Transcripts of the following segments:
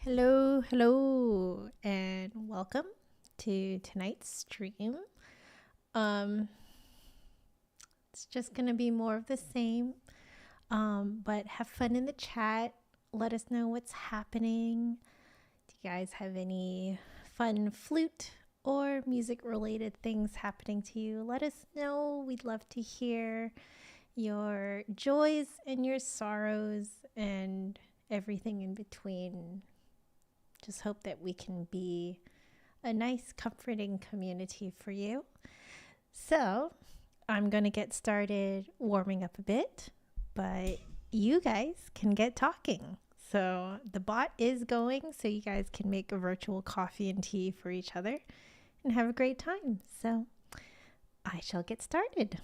Hello, hello, and welcome to tonight's stream. Um, it's just gonna be more of the same. But have fun in the chat. Let us know what's happening. Do you guys have any fun flute or music related things happening to you? Let us know. We'd love to hear your joys and your sorrows and everything in between. Just hope that we can be a nice, comforting community for you. So, I'm going to get started warming up a bit, but you guys can get talking. So, the bot is going, so you guys can make a virtual coffee and tea for each other and have a great time. So, I shall get started.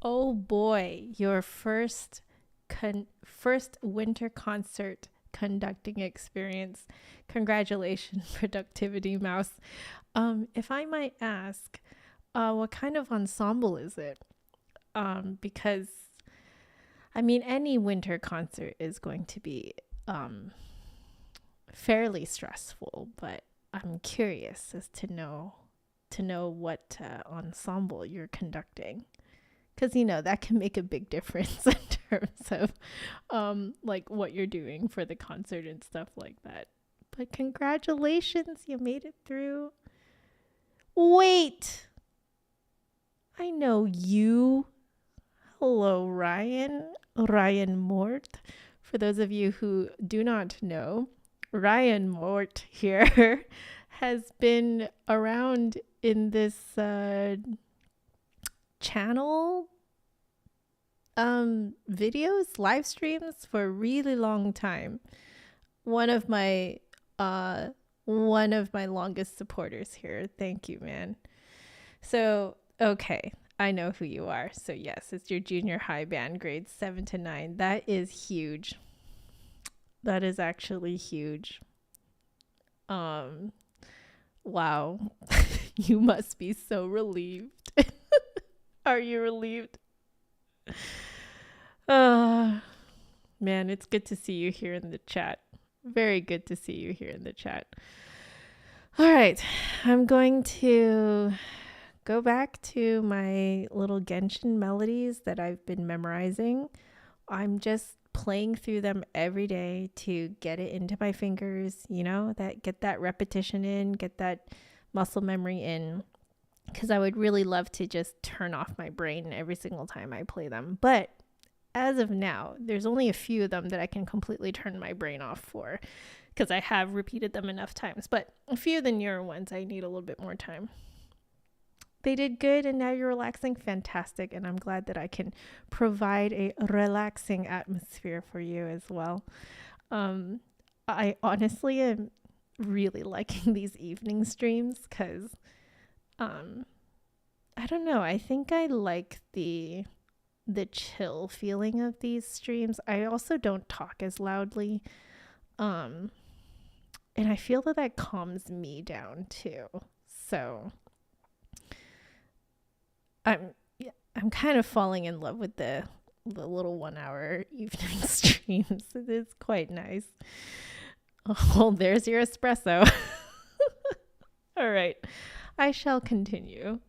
Oh boy, your first winter concert conducting experience. Congratulations, Productivity Mouse. If I might ask, what kind of ensemble is it? Because I mean, any winter concert is going to be fairly stressful, but I'm curious as to know what ensemble you're conducting. Because that can make a big difference in terms of like what you're doing for the concert and stuff like that. But congratulations, you made it through. Wait, I know you. Hello, Ryan Mort. For those of you who do not know, Ryan Mort here has been around in this channel videos, live streams for a really long time. One of my longest supporters here. Thank you, man. So, okay, I know who you are. So yes, it's your junior high band, grades 7 to 9. That is huge. That is actually huge. Wow. You must be so relieved. Are you relieved? Man, it's good to see you here in the chat. Very good to see you here in the chat. All right, I'm going to go back to my little Genshin melodies that I've been memorizing. I'm just playing through them every day to get it into my fingers, get that repetition in, get that muscle memory in. Because I would really love to just turn off my brain every single time I play them. But as of now, there's only a few of them that I can completely turn my brain off for, because I have repeated them enough times. But a few of the newer ones, I need a little bit more time. They did good, and now you're relaxing. Fantastic. And I'm glad that I can provide a relaxing atmosphere for you as well. I honestly am really liking these evening streams because I don't know. I think I like the chill feeling of these streams. I also don't talk as loudly. And I feel that calms me down too. So I'm kind of falling in love with the little 1 hour evening streams. It is quite nice. Oh, there's your espresso. All right. I shall continue.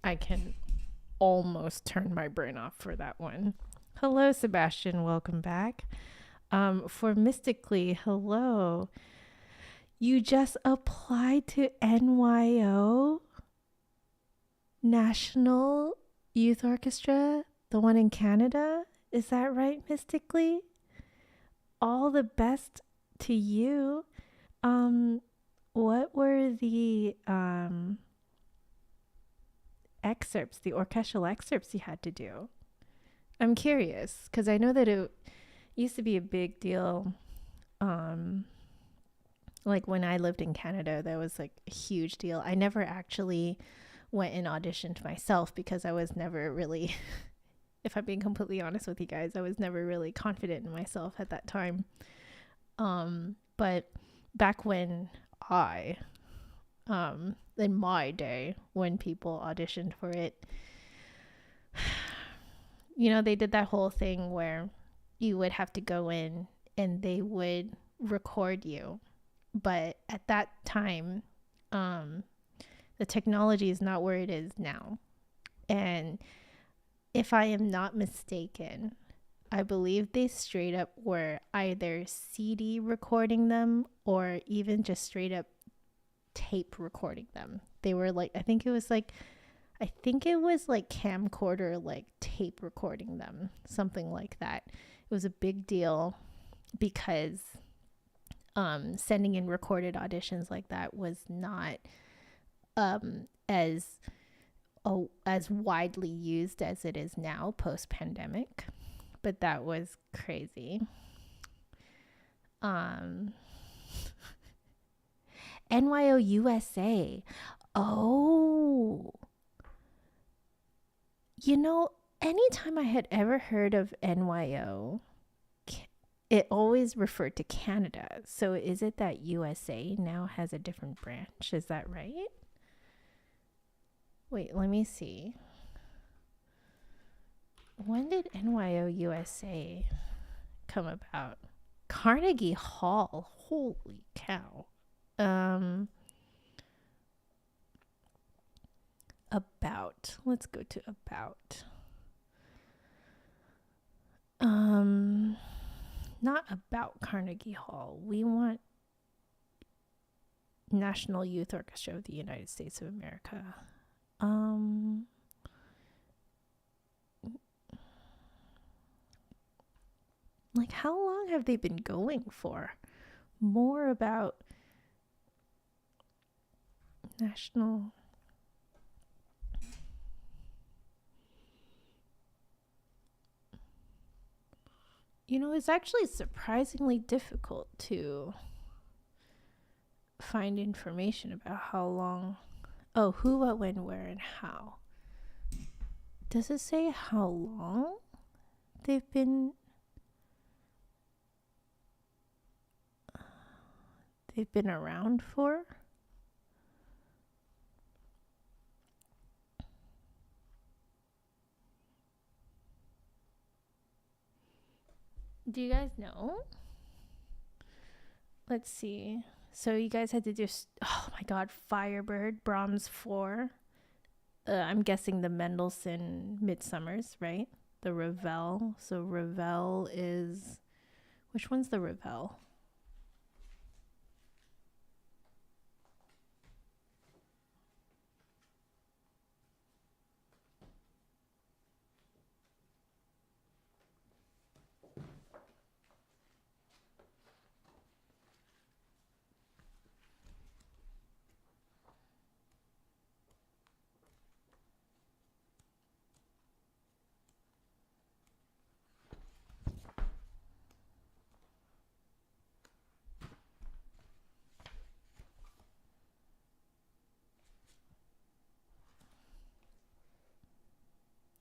I can almost turn my brain off for that one. Hello, Sebastian. Welcome back. For Mystically, hello. You just applied to NYO National Youth Orchestra, the one in Canada. Is that right, Mystically? All the best to you. What were the excerpts, the orchestral excerpts you had to do? I'm curious because I know that it used to be a big deal. Like when I lived in Canada, that was like a huge deal. I never actually went and auditioned myself because I was never really, if I'm being completely honest with you guys, I was never really confident in myself at that time. But back when in my day, when people auditioned for it, you know, they did that whole thing where you would have to go in and they would record you. But at that time, the technology is not where it is now. And if I am not mistaken, I believe they straight up were either CD recording them or even just straight up tape recording them. They were like, I think it was like camcorder, like tape recording them, something like that. It was a big deal because sending in recorded auditions like that was not as widely used as it is now post pandemic, but that was crazy. NYO USA. Oh, you know, anytime I had ever heard of NYO, it always referred to Canada. So is it that USA now has a different branch? Is that right? Wait, let me see. When did NYO USA come about? Carnegie Hall. Holy cow. About. Let's go to about. Not about Carnegie Hall. We want National Youth Orchestra of the United States of America. Like, how long have they been going for? More about National. You know, it's actually surprisingly difficult to find information about how long. Oh, who, what, when, where, and how. Does it say how long they've been around for? Do you guys know? Let's see. So you guys had to do, oh my god, Firebird, Brahms 4. I'm guessing the Mendelssohn Midsummers, right? The Ravel. So Ravel is, which one's the Ravel?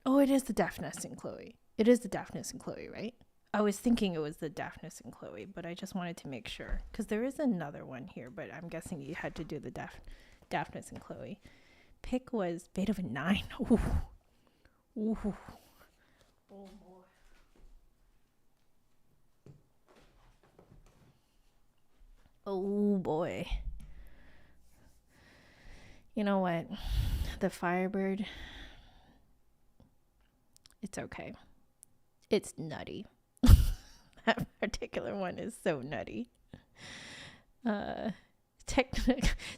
Oh, it is the Daphnis and Chloe. It is the Daphnis and Chloe, right? I was thinking it was the Daphnis and Chloe, but I just wanted to make sure. Because there is another one here, but I'm guessing you had to do the Daphnis and Chloe. Pick was Beethoven 9. Ooh. Ooh. Oh, boy. Oh, boy. You know what? the Firebird, it's okay. It's nutty. That particular one is so nutty.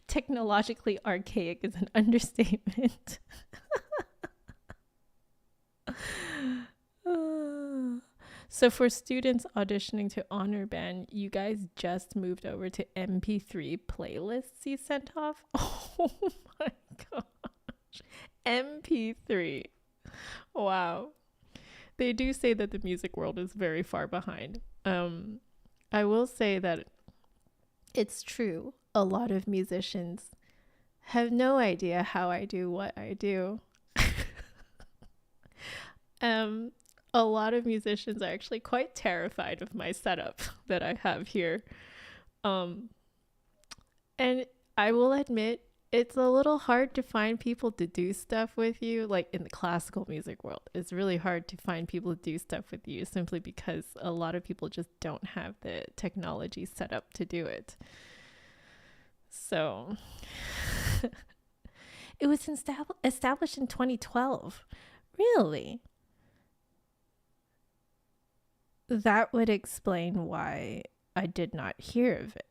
Technologically archaic is an understatement. So for students auditioning to honor band, you guys just moved over to MP3 playlists you sent off? Oh my gosh. MP3. Wow. They do say that the music world is very far behind. I will say that it's true. A lot of musicians have no idea how I do what I do. A lot of musicians are actually quite terrified of my setup that I have here. And I will admit, it's a little hard to find people to do stuff with you. Like in the classical music world, it's really hard to find people to do stuff with you simply because a lot of people just don't have the technology set up to do it. So it was established in 2012. Really? That would explain why I did not hear of it.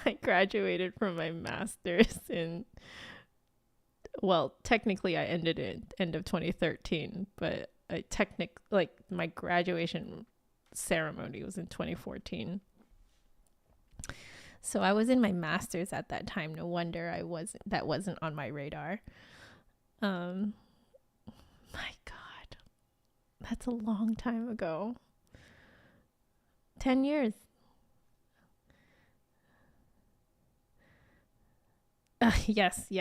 I graduated from my master's in, well, technically I ended it end of 2013, but my graduation ceremony was in 2014. So I was in my master's at that time. No wonder that wasn't on my radar. My God, that's a long time ago. 10 years. Yes.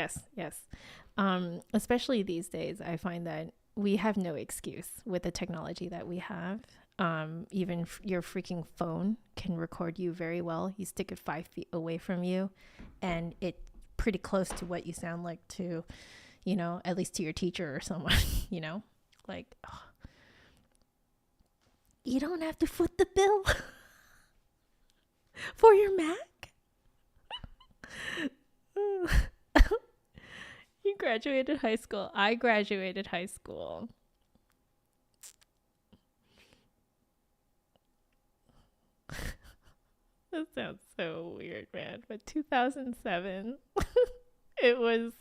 Especially these days, I find that we have no excuse with the technology that we have. Even your freaking phone can record you very well. You stick it 5 feet away from you, and it's pretty close to what you sound like to, at least to your teacher or someone, like, oh. You don't have to foot the bill for your Mac. You graduated high school. I graduated high school. That sounds so weird, man. But 2007, it was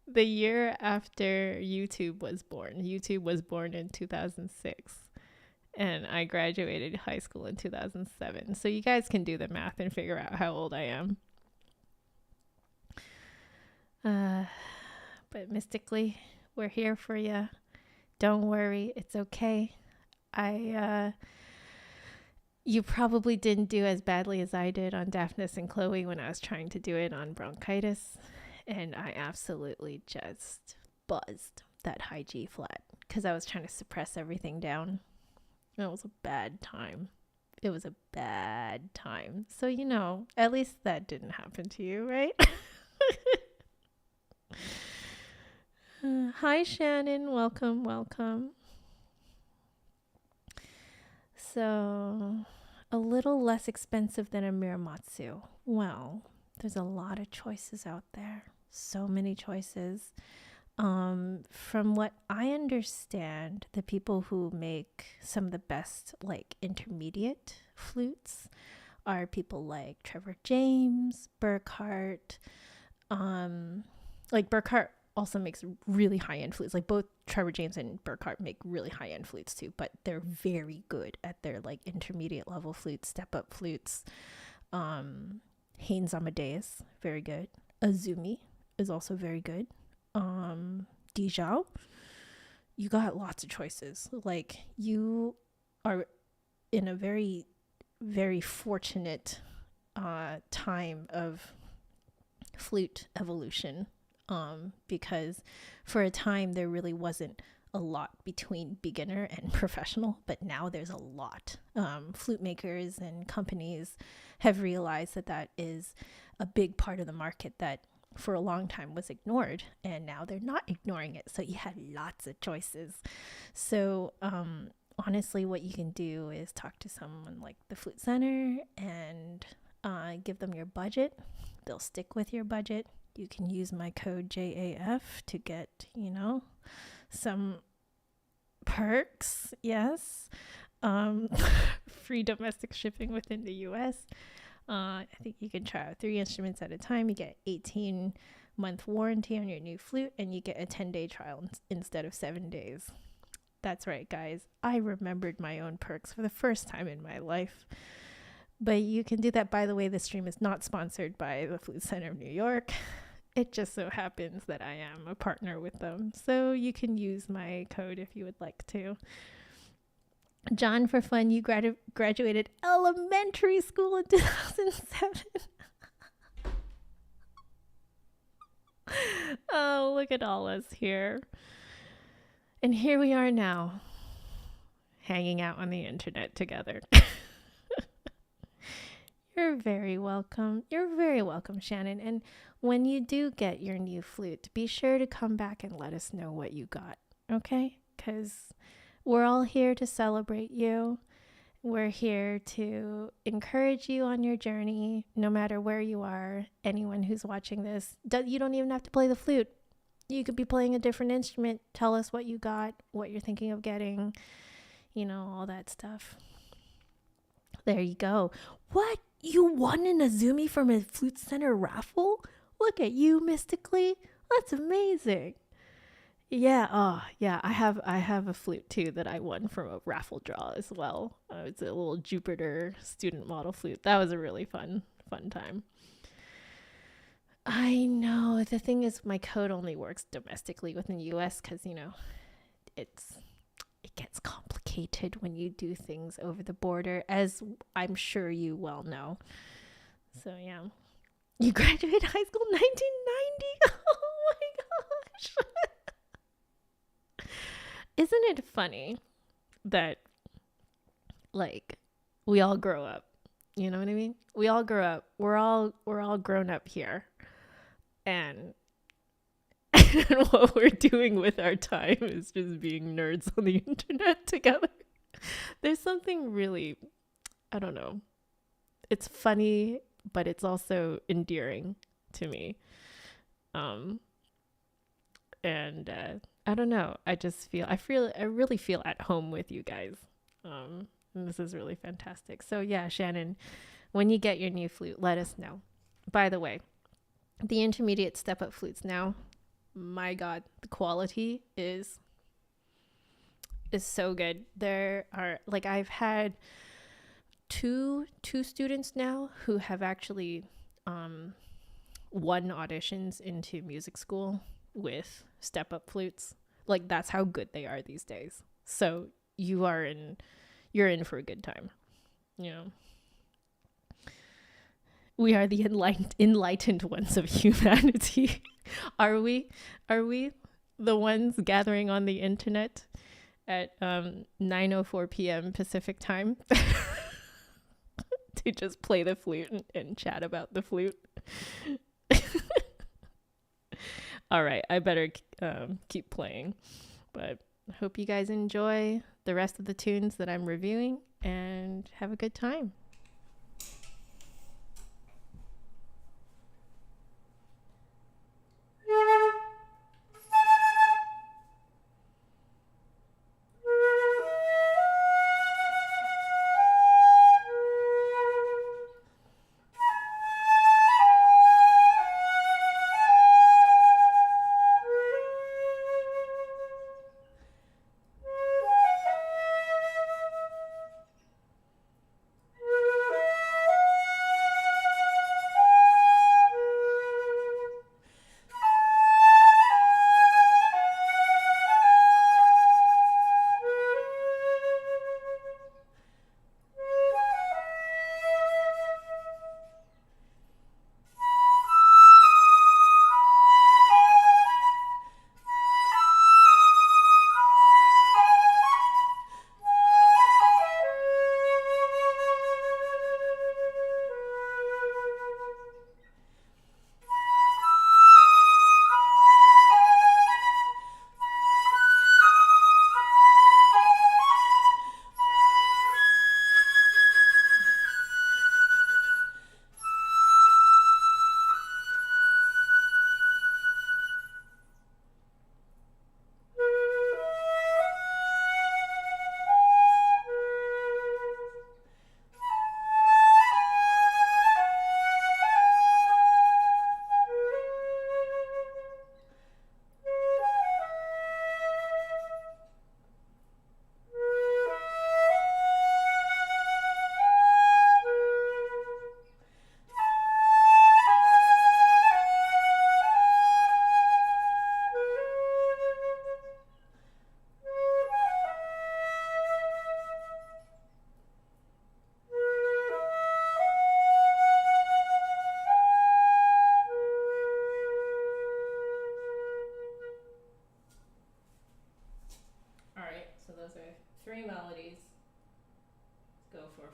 the year after YouTube was born. YouTube was born in 2006. And I graduated high school in 2007. So you guys can do the math and figure out how old I am. But mystically, we're here for you. Don't worry, it's okay. You probably didn't do as badly as I did on Daphnis and Chloe when I was trying to do it on bronchitis. And I absolutely just buzzed that high G flat because I was trying to suppress everything down. It was a bad time. So, at least that didn't happen to you, right? Hi, Shannon. Welcome. So, a little less expensive than a Miramatsu. Well, there's a lot of choices out there. So many choices. From what I understand, the people who make some of the best, intermediate flutes are people like Trevor James, Burkhart. Burkhart also makes really high-end flutes. Like both Trevor James and Burkhart make really high-end flutes too, but they're very good at their intermediate level flutes, step-up flutes. Haynes Amadeus, very good. Azumi is also very good. Dijao, you got lots of choices. You are in a very, very fortunate time of flute evolution, because for a time there really wasn't a lot between beginner and professional, but now there's a lot. Flute makers and companies have realized that is a big part of the market that for a long time was ignored, and now they're not ignoring it. So you had lots of choices. So honestly, what you can do is talk to someone like the flute center and give them your budget. They'll stick with your budget. You can use my code JAF to get, some perks. Yes. Free domestic shipping within the US. I think you can try out 3 instruments at a time. You get 18-month warranty on your new flute, and you get a 10-day trial instead of 7 days. That's right, guys. I remembered my own perks for the first time in my life. But you can do that. By the way, this stream is not sponsored by the Flute Center of New York. It just so happens that I am a partner with them. So you can use my code if you would like to. John, for fun, you graduated elementary school in 2007. Oh, look at all us here. And here we are now, hanging out on the internet together. You're very welcome. You're very welcome, Shannon. And when you do get your new flute, be sure to come back and let us know what you got, okay? Because we're all here to celebrate you. We're here to encourage you on your journey, no matter where you are. Anyone who's watching this, you don't even have to play the flute. You could be playing a different instrument. Tell us what you got, what you're thinking of getting, all that stuff. There you go. What? You won an Azumi from a Flute Center raffle? Look at you, Mystically. That's amazing. Yeah, I have a flute too that I won from a raffle draw as well. It's a little Jupiter student model flute. That was a really fun time. I know. The thing is, my code only works domestically within the US because, it gets complicated when you do things over the border, as I'm sure you well know. So, yeah. You graduated high school in 1990? Oh my gosh. Isn't it funny that, we all grow up? You know what I mean? We all grow up. We're all grown up here. And what we're doing with our time is just being nerds on the internet together. There's something really, I don't know. It's funny, but it's also endearing to me. And I don't know. I really feel at home with you guys. And this is really fantastic. So yeah, Shannon, when you get your new flute, let us know. By the way, the intermediate step-up flutes now, my God, the quality is so good. There are, I've had two students now who have actually won auditions into music school with step-up flutes. That's how good they are these days. So you're in for a good time. We are the enlightened ones of humanity. Are we the ones gathering on the internet at 9:04 p.m. Pacific time to just play the flute and chat about the flute? All right, I better keep playing. But I hope you guys enjoy the rest of the tunes that I'm reviewing and have a good time.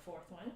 fourth one.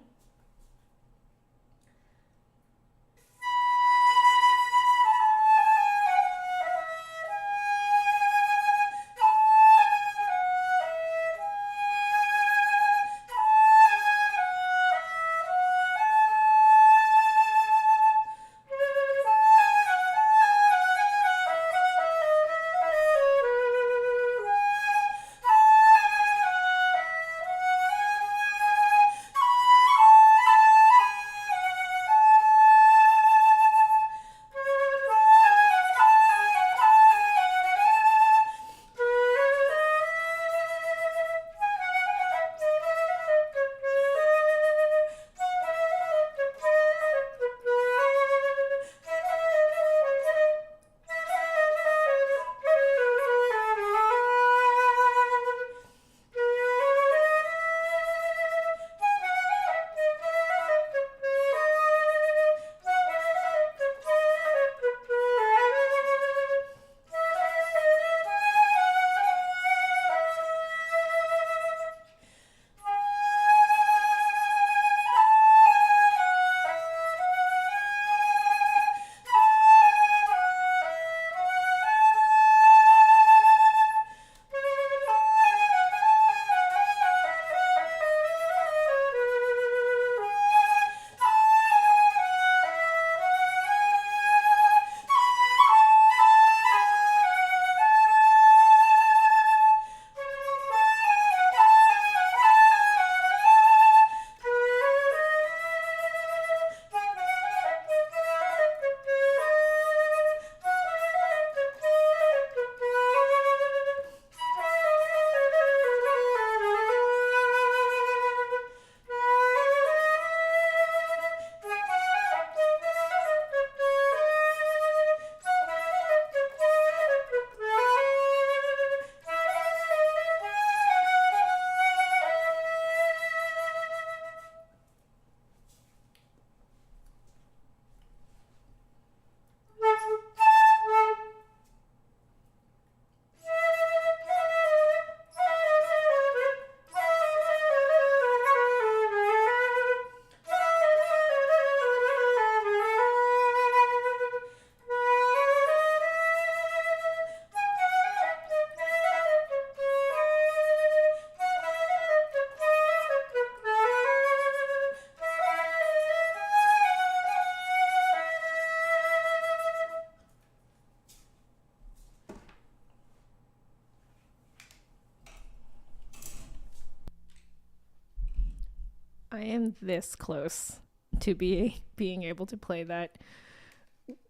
I am this close to being able to play that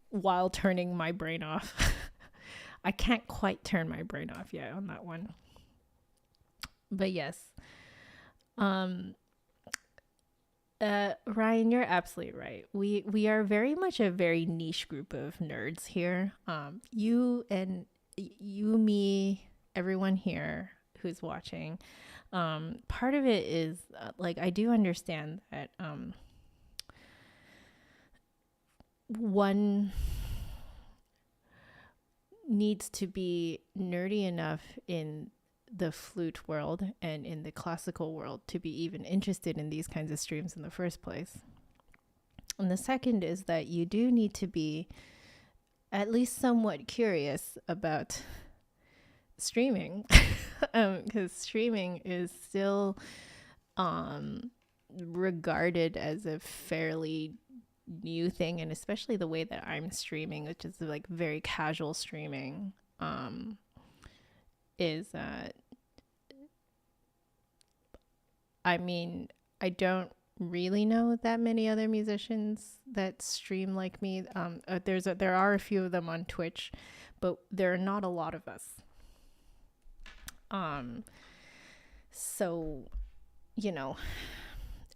while turning my brain off. I can't quite turn my brain off yet on that one. But yes. Ryan, you're absolutely right. We are very much a very niche group of nerds here. You, me, everyone here who's watching. Part of it is like I do understand that one needs to be nerdy enough in the flute world and in the classical world to be even interested in these kinds of streams in the first place. And the second is that you do need to be at least somewhat curious about streaming, because streaming is still regarded as a fairly new thing, and especially the way that I'm streaming, which is like very casual streaming, is I mean, I don't really know that many other musicians that stream like me. There are a few of them on Twitch, but there are not a lot of us. So, you know,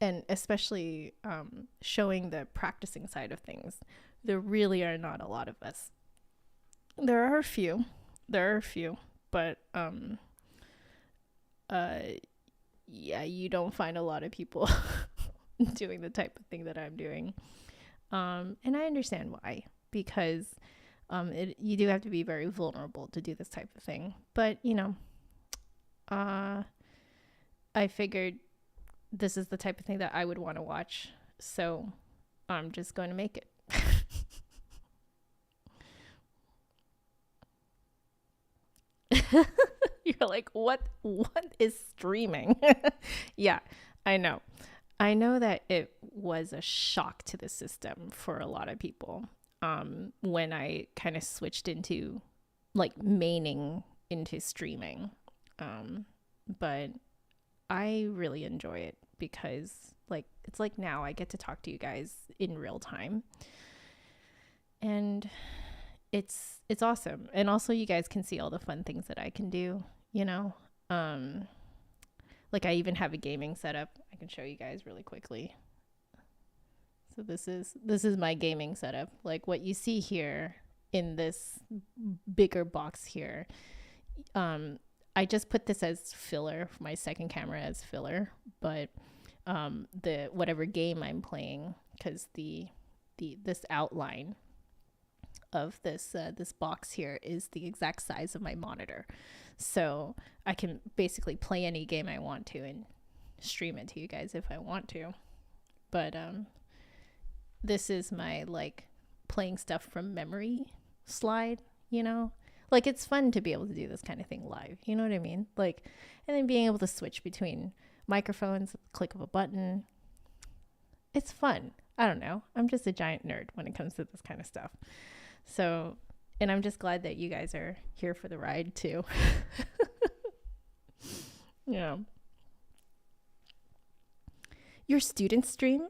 and especially showing the practicing side of things, there really are not a lot of us. There are a few, but yeah, you don't find a lot of people doing the type of thing that I'm doing. And I understand why, because you do have to be very vulnerable to do this type of thing. But, you know, I figured this is the type of thing that I would want to watch. So I'm just going to make it. You're like, what is streaming? Yeah, I know. I know that it was a shock to the system for a lot of people when I kind of switched into like maining into streaming. But I really enjoy it because like it's like now I get to talk to you guys in real time. And it's awesome. And also you guys can see all the fun things that I can do, you know. Um like I even have a gaming setup. I can show you guys really quickly. So this is my gaming setup. Like what you see here in this bigger box here. I just put this as filler, my second camera as filler, but the whatever game I'm playing, because the this outline of this box here is the exact size of my monitor, so I can basically play any game I want to and stream it to you guys if I want to. But this is my like playing stuff from memory slide, you know. Like it's fun to be able to do this kind of thing live, you know what I mean? Like, and then being able to switch between microphones, click of a button. It's fun. I don't know. I'm just a giant nerd when it comes to this kind of stuff. So, and I'm just glad that you guys are here for the ride too. Yeah. Your students stream?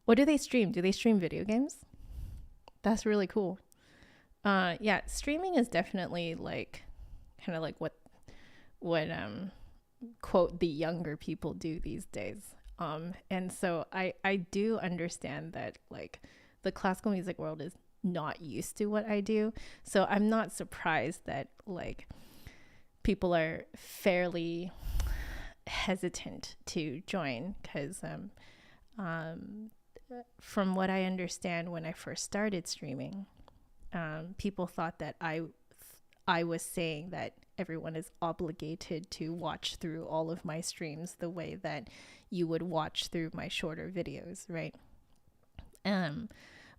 What do they stream? Do they stream video games? That's really cool. Yeah, streaming is definitely like kind of like what quote the younger people do these days. And so I do understand that like the classical music world is not used to what I do. So I'm not surprised that like people are fairly hesitant to join because from what I understand when I first started streaming, people thought that I was saying that everyone is obligated to watch through all of my streams the way that you would watch through my shorter videos, right?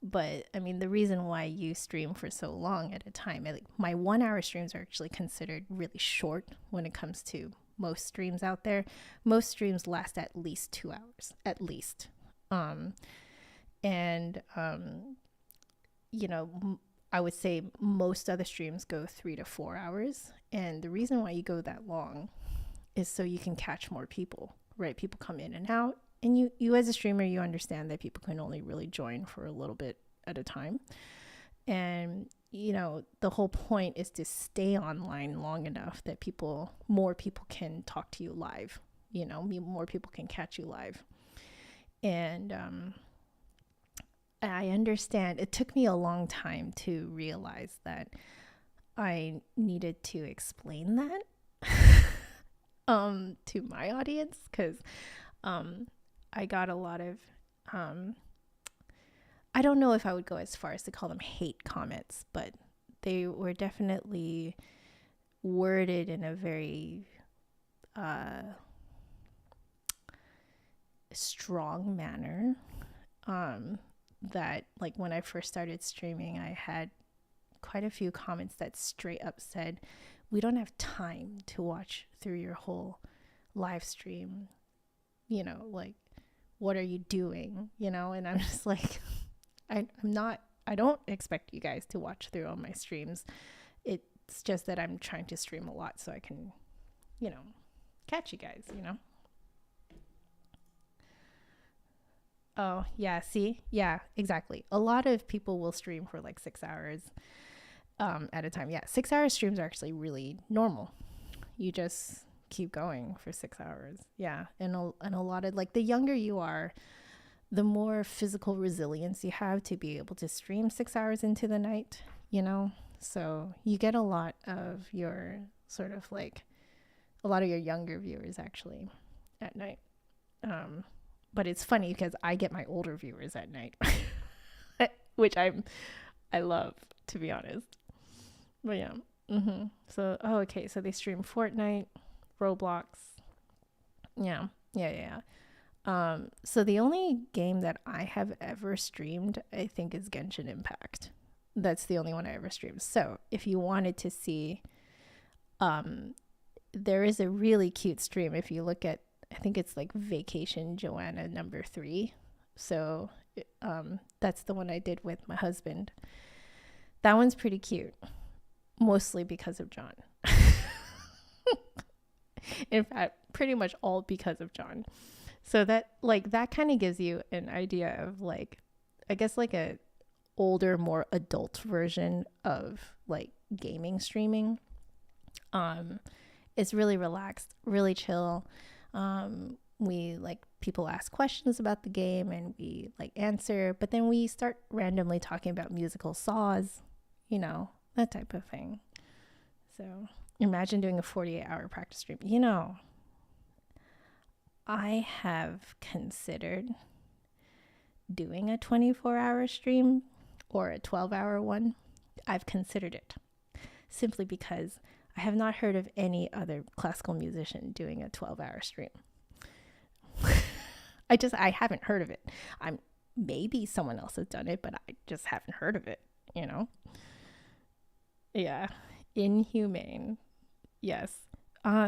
But I mean, the reason why you stream for so long at a time, like my 1 hour streams are actually considered really short when it comes to most streams out there. Most streams last at least 2 hours, at least. You know, I would say most other streams go 3 to 4 hours. And the reason why you go that long is so you can catch more people, right? People come in and out. And you as a streamer, you understand that people can only really join for a little bit at a time. And, you know, the whole point is to stay online long enough that more people can talk to you live, you know, more people can catch you live. And I understand it took me a long time to realize that I needed to explain that to my audience because I got a lot of I don't know if I would go as far as to call them hate comments, but they were definitely worded in a very strong manner. That like when I first started streaming, I had quite a few comments that straight up said, "We don't have time to watch through your whole live stream. You know, like, what are you doing?" You know, and I'm just like, I don't expect you guys to watch through all my streams. It's just that I'm trying to stream a lot so I can, you know, catch you guys, you know. Oh, yeah, see? Yeah, exactly. A lot of people will stream for like 6 hours at a time. Yeah, 6 hour streams are actually really normal. You just keep going for 6 hours. Yeah, and a lot of like the younger you are, the more physical resilience you have to be able to stream 6 hours into the night, you know? So you get a lot of your sort of like a lot of your younger viewers actually at night. But it's funny because I get my older viewers at night, which I love, to be honest. But yeah. So, okay. So they stream Fortnite, Roblox. Yeah. Yeah, yeah. So the only game that I have ever streamed, I think, is Genshin Impact. That's the only one I ever streamed. So if you wanted to see, um, there is a really cute stream. If you look at, I think it's like Vacation Joanna #3. So that's the one I did with my husband. That one's pretty cute, mostly because of John. In fact, pretty much all because of John. So that kind of gives you an idea of like, I guess like a older, more adult version of like gaming streaming. It's really relaxed, really chill. We like people ask questions about the game and we like answer, but then we start randomly talking about musical saws, that type of thing. So imagine doing a 48-hour practice stream. I have considered doing a 24-hour stream or a 12-hour one. I've considered it simply because I have not heard of any other classical musician doing a 12-hour stream. I haven't heard of it. Maybe someone else has done it, but I just haven't heard of it, Yeah. Inhumane. Yes.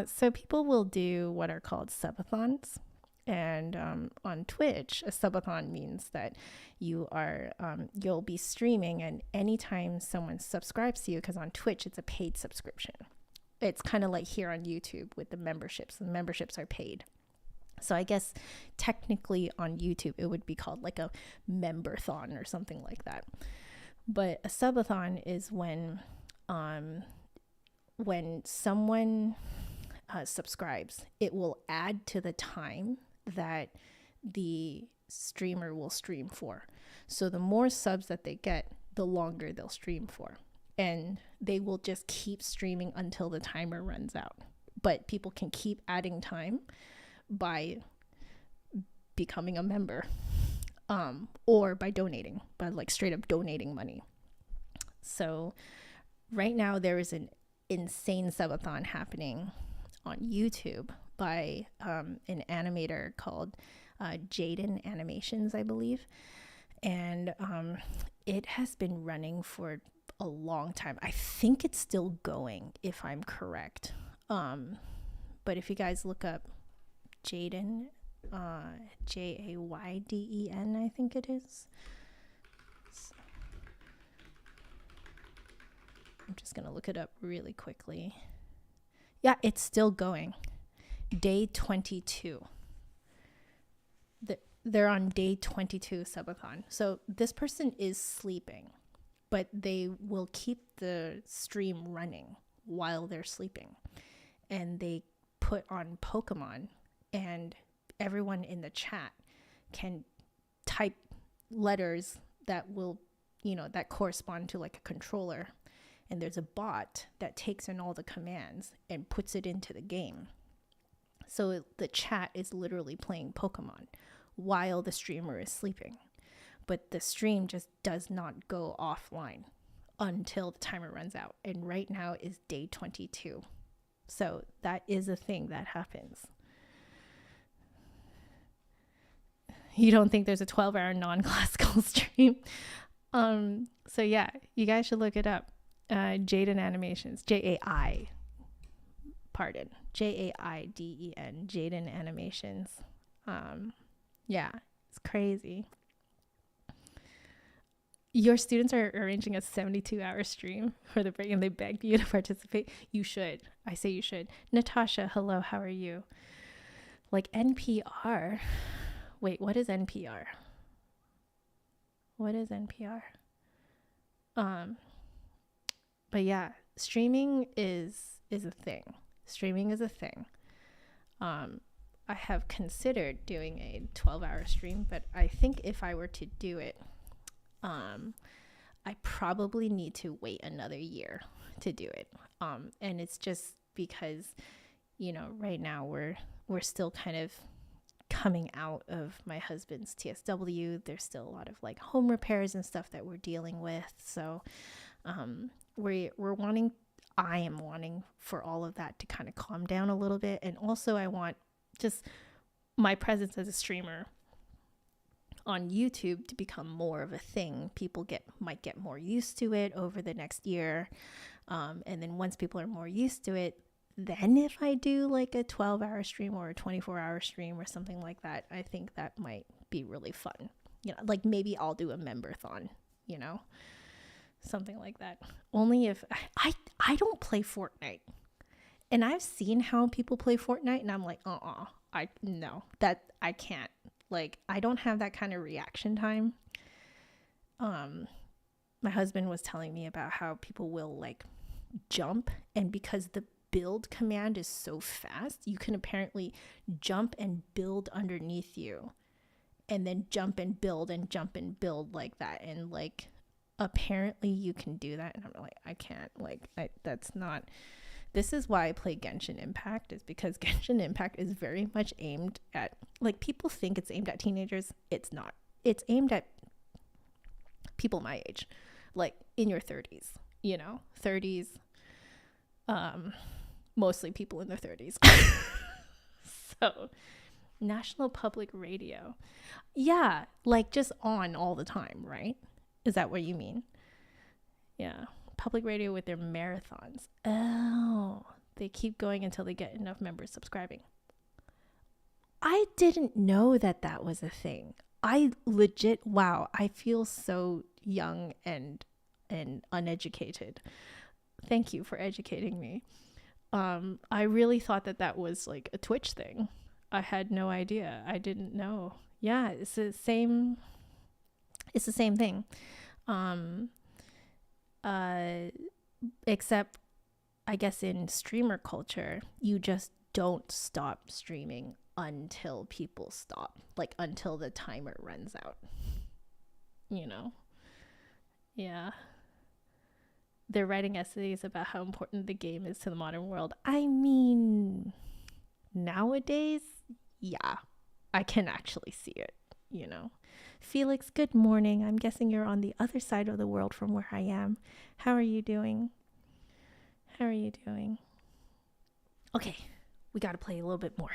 So people will do what are called subathons. And on Twitch, a subathon means that you'll be streaming, and anytime someone subscribes to you, because on Twitch it's a paid subscription. It's kind of like here on YouTube with the memberships. The memberships are paid. So I guess technically on YouTube it would be called like a memberthon or something like that. But a subathon is when someone subscribes, it will add to the time that the streamer will stream for. So the more subs that they get, the longer they'll stream for. And they will just keep streaming until the timer runs out. But people can keep adding time by becoming a member, or by donating, by like straight up donating money. So right now there is an insane subathon happening on YouTube by an animator called Jaden Animations, I believe. And it has been running for a long time. I think it's still going, if I'm correct. But if you guys look up Jaden, Jayden, I think it is. I'm just going to look it up really quickly. Yeah, it's still going. Day 22. They're on day 22 subathon. So this person is sleeping, but they will keep the stream running while they're sleeping. And they put on Pokemon, and everyone in the chat can type letters that will, that correspond to like a controller. And there's a bot that takes in all the commands and puts it into the game. So the chat is literally playing Pokemon while the streamer is sleeping. But the stream just does not go offline until the timer runs out. And right now is day 22. So that is a thing that happens. You don't think there's a 12-hour non-classical stream? So yeah, you guys should look it up. Jaden Animations, Jaiden, Jaden Animations. Yeah, it's crazy. Your students are arranging a 72-hour stream for the break and they begged you to participate. You should. I say you should. Natasha, hello, how are you? Like NPR. Wait, what is NPR? What is NPR? But yeah, streaming is a thing. Streaming is a thing. I have considered doing a 12-hour stream, but I think if I were to do it, I probably need to wait another year to do it. And it's just because, right now we're still kind of coming out of my husband's TSW. There's still a lot of like home repairs and stuff that we're dealing with. So I am wanting for all of that to kind of calm down a little bit. And also I want just my presence as a streamer on YouTube to become more of a thing. People might get more used to it over the next year. And then once people are more used to it, then if I do like a 12-hour stream or a 24-hour stream or something like that, I think that might be really fun. You know, like maybe I'll do a member-thon, you know, something like that. Only if I don't play Fortnite. And I've seen how people play Fortnite and I'm like, no, that I can't. Like, I don't have that kind of reaction time. My husband was telling me about how people will like jump, and because the build command is so fast, you can apparently jump and build underneath you, and then jump and build like that. And like, apparently you can do that. And I'm like, I can't, like, that's not. This is why I play Genshin Impact, is because Genshin Impact is very much aimed at, like, people think it's aimed at teenagers. It's not. It's aimed at people my age, like in your 30s, you know, 30s, mostly people in their 30s. So, National Public Radio. Yeah, like just on all the time, right? Is that what you mean? Yeah. Public radio with their marathons. Oh, they keep going until they get enough members subscribing. I didn't know that was a thing. I legit, wow, I feel so young and uneducated. Thank you for educating me. I really thought that was like a Twitch thing. I had no idea. I didn't know. Yeah, it's the same thing. Except I guess in streamer culture, you just don't stop streaming until people stop, like until the timer runs out, you know? Yeah. They're writing essays about how important the game is to the modern world. I mean, nowadays, yeah, I can actually see it, you know? Felix, good morning. I'm guessing you're on the other side of the world from where I am. How are you doing? How are you doing? Okay, we got to play a little bit more.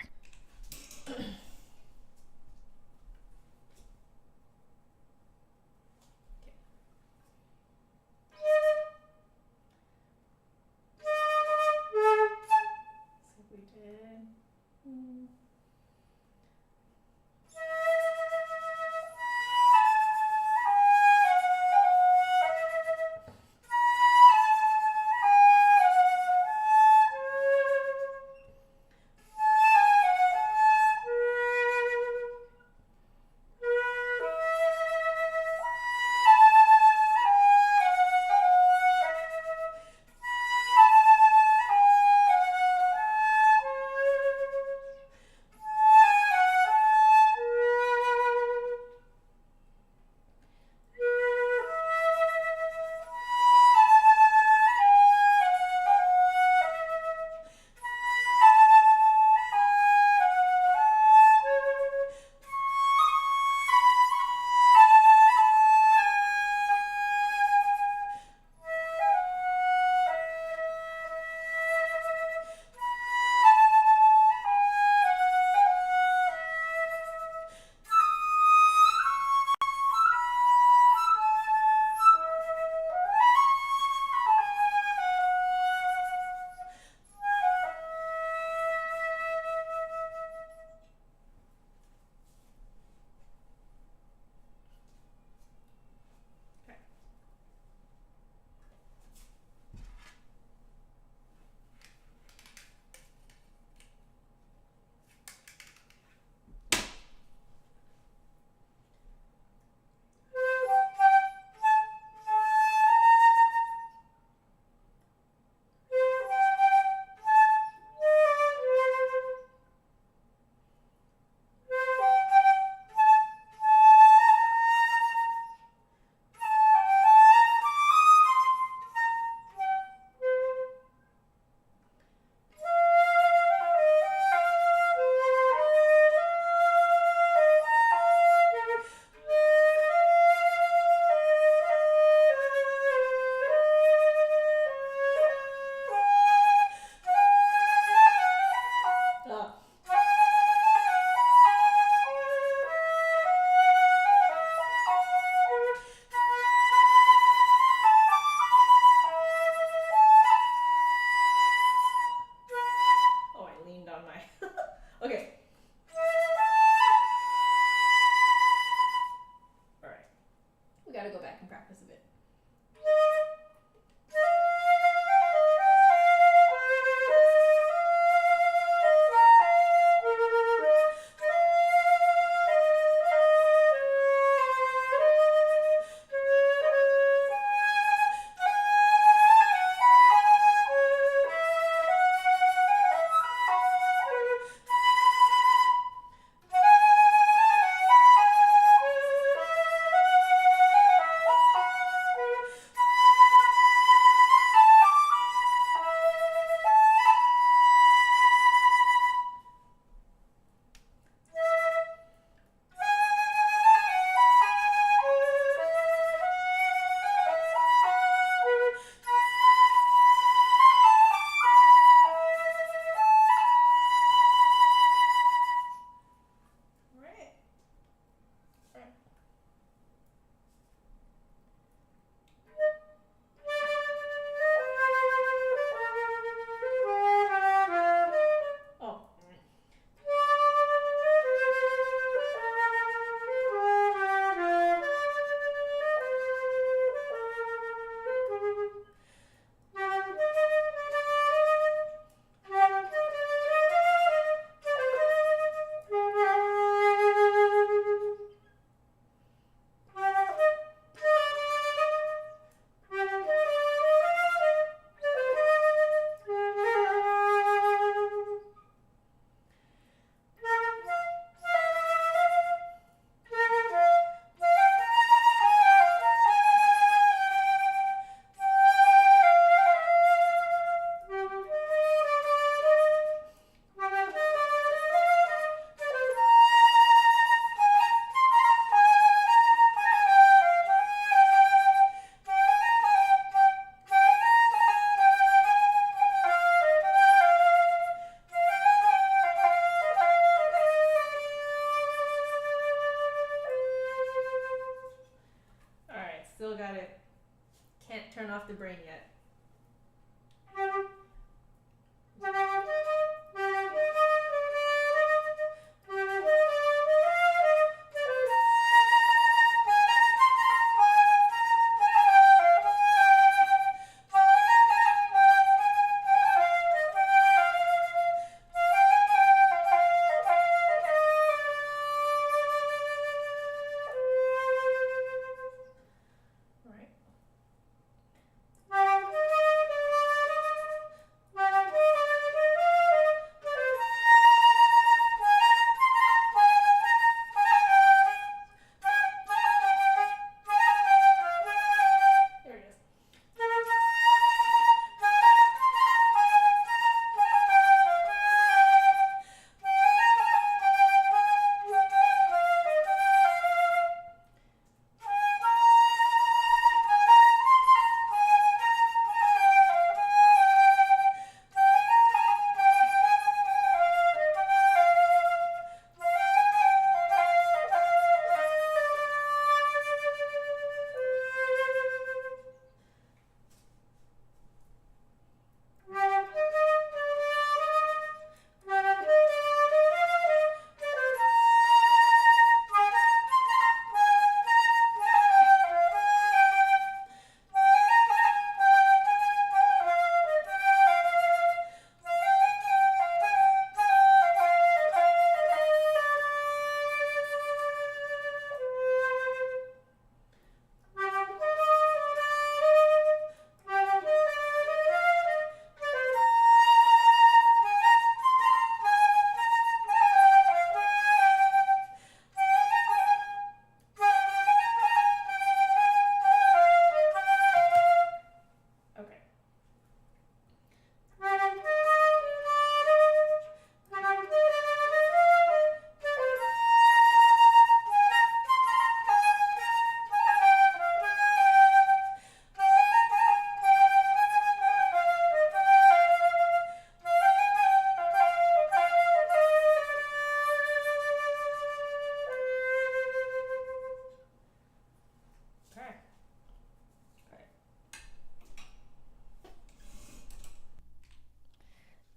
Still got it. Can't turn off the brain yet.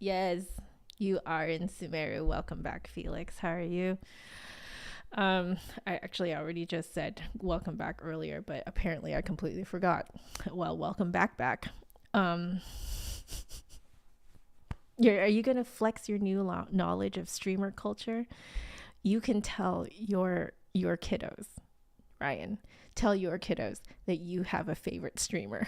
Yes, you are in Sumeru. Welcome back, Felix. How are you? I actually already just said welcome back earlier, but apparently I completely forgot. Well, welcome back. Are you gonna flex your new knowledge of streamer culture? You can tell your kiddos, Ryan. Tell your kiddos that you have a favorite streamer.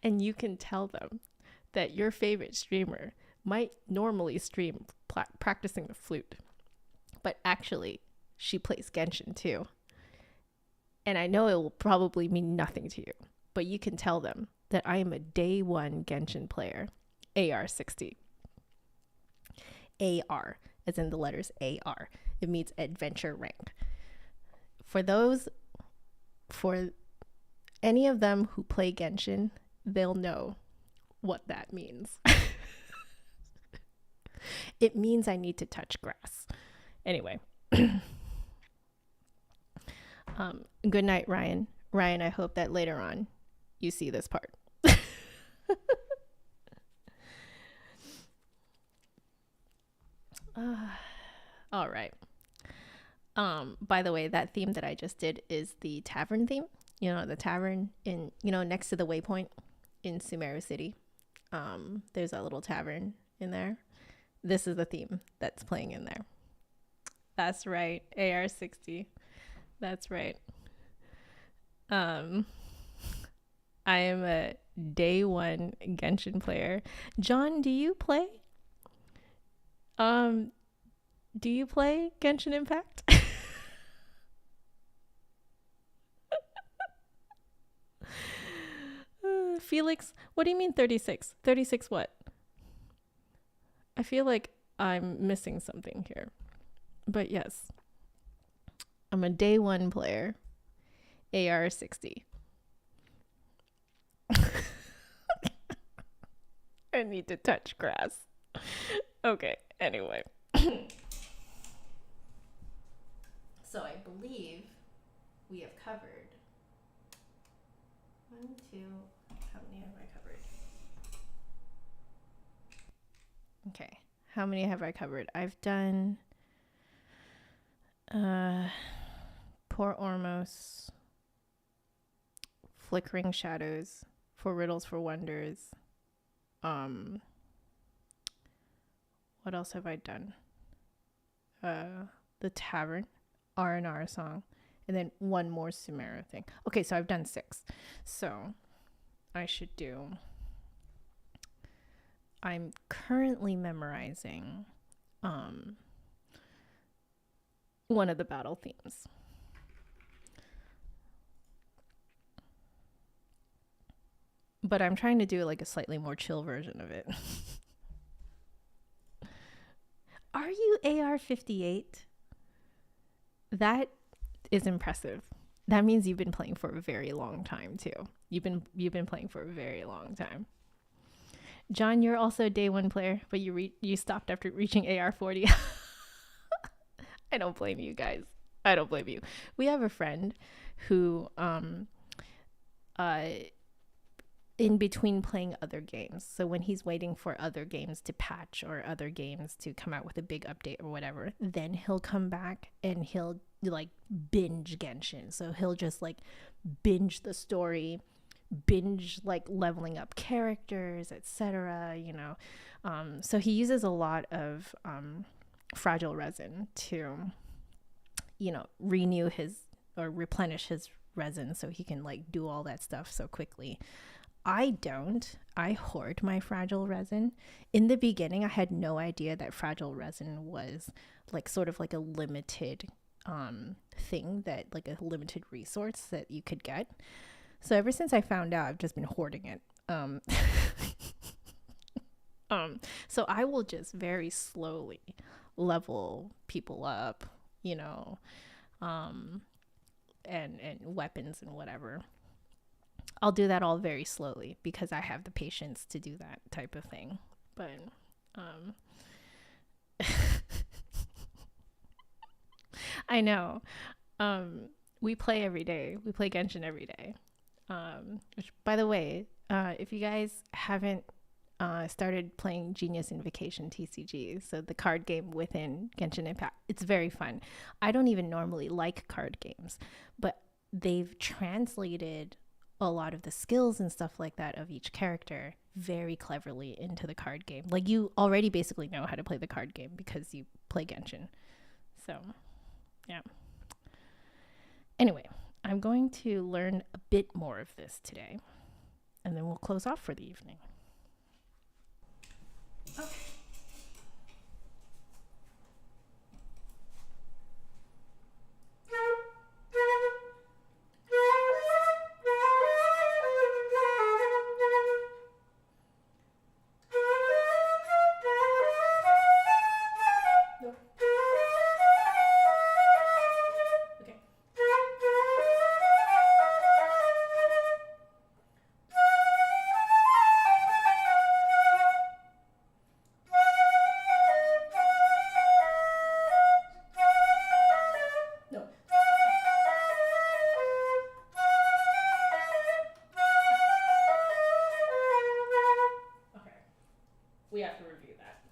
And you can tell them that your favorite streamer might normally stream practicing the flute, but actually she plays Genshin too. And I know it will probably mean nothing to you, but you can tell them that I am a day one Genshin player, AR 60. AR, as in the letters AR. It means adventure rank. For any of them who play Genshin, they'll know what that means. It means I need to touch grass. Anyway. Good night, Ryan. Ryan, I hope that later on you see this part. All right. By the way, that theme that I just did is the tavern theme. You know, the tavern in, next to the waypoint in Sumeru City. There's a little tavern in there. This is the theme that's playing in there. That's right. AR 60. That's right. I am a day one Genshin player. John, do you play? Do you play Genshin Impact? Felix, what do you mean 36? 36 what? I feel like I'm missing something here. But yes, I'm a day one player, AR 60. I need to touch grass. Okay, anyway. So I believe we have covered 1, 2, how many have I covered? Okay, how many have I covered? I've done Poor Ormos, Flickering Shadows, For Riddles for Wonders. What else have I done? The Tavern, R&R song, and then one more Sumeru thing. Okay, so I've done 6. So I should do... I'm currently memorizing one of the battle themes. But I'm trying to do like a slightly more chill version of it. Are you AR58? That is impressive. That means you've been playing for a very long time too. You've been playing for a very long time. John, you're also a day 1 player, but you stopped after reaching AR40. I don't blame you guys. I don't blame you. We have a friend who in between playing other games, so when he's waiting for other games to patch or other games to come out with a big update or whatever, then he'll come back and he'll like binge Genshin. So he'll just like binge the story, binge like leveling up characters, etc., you know. So he uses a lot of fragile resin to, you know, renew his or replenish his resin so he can like do all that stuff so quickly. I don't. I hoard my fragile resin. In the beginning, I had no idea that fragile resin was like sort of like a limited thing, that like a limited resource that you could get. So ever since I found out, I've just been hoarding it. So I will just very slowly level people up, you know, and weapons and whatever. I'll do that all very slowly because I have the patience to do that type of thing. But I know. We play every day. We play Genshin every day. Which, by the way, if you guys haven't started playing Genius Invocation TCG, so the card game within Genshin Impact, it's very fun. I don't even normally like card games, but they've translated a lot of the skills and stuff like that of each character very cleverly into the card game. Like, you already basically know how to play the card game because you play Genshin. So, yeah. Anyway, I'm going to learn a bit more of this today, and then we'll close off for the evening. Okay. We have to review that.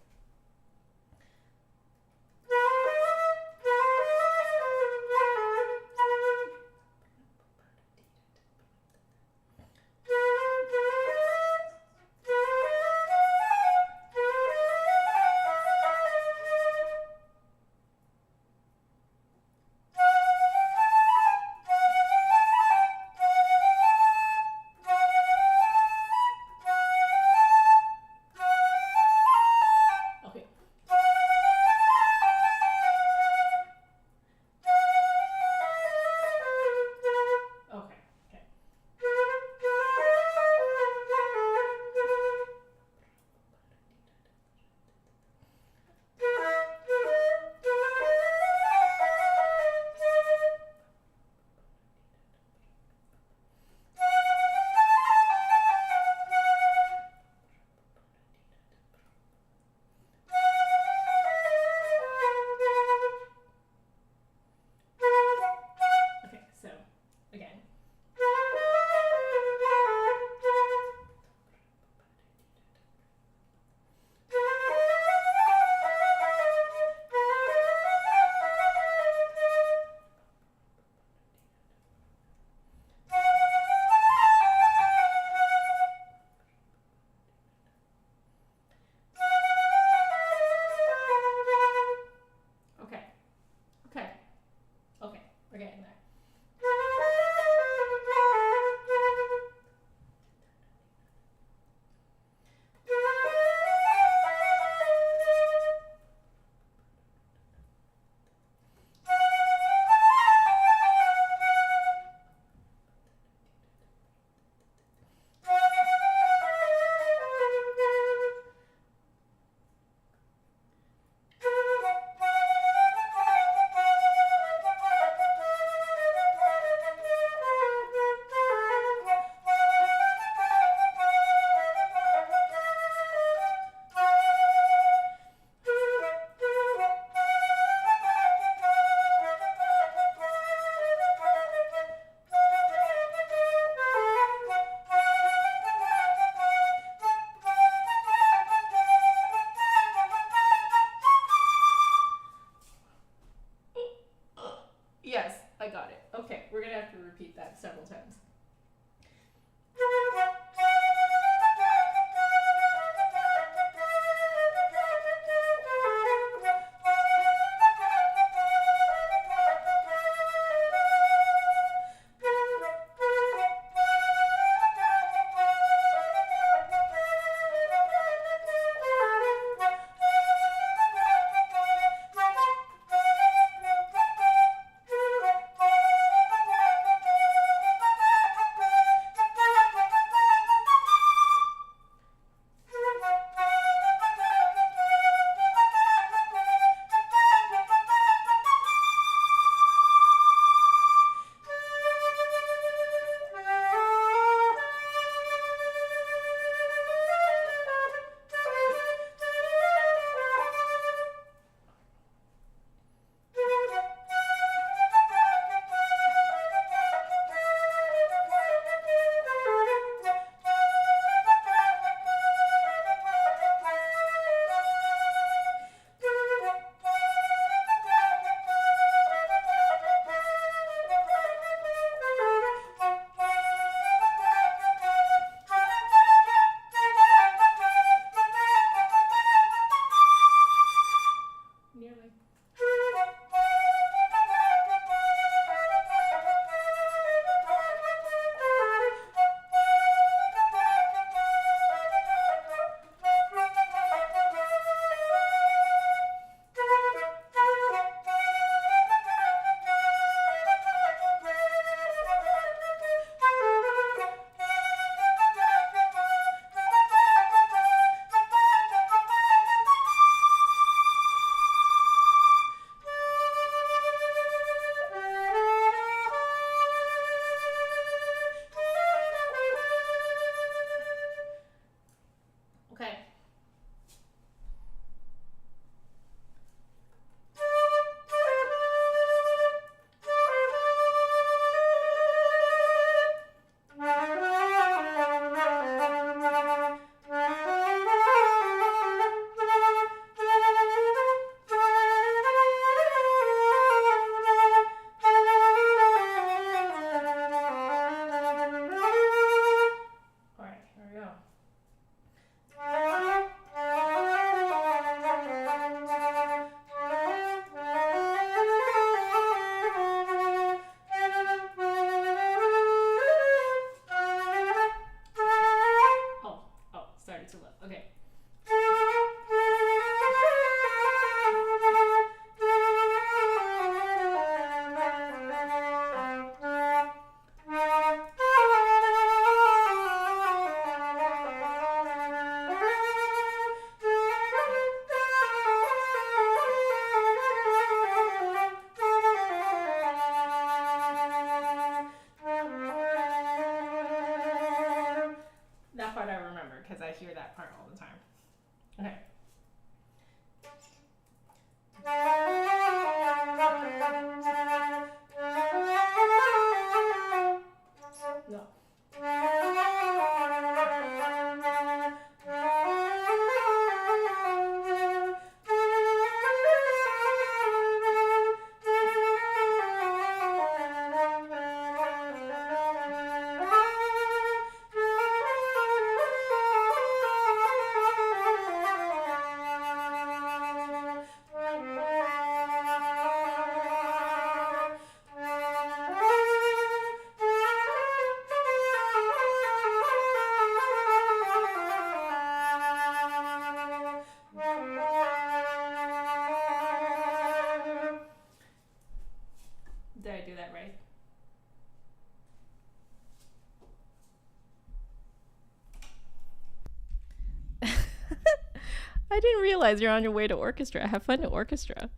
I didn't realize you're on your way to orchestra. Have fun at orchestra.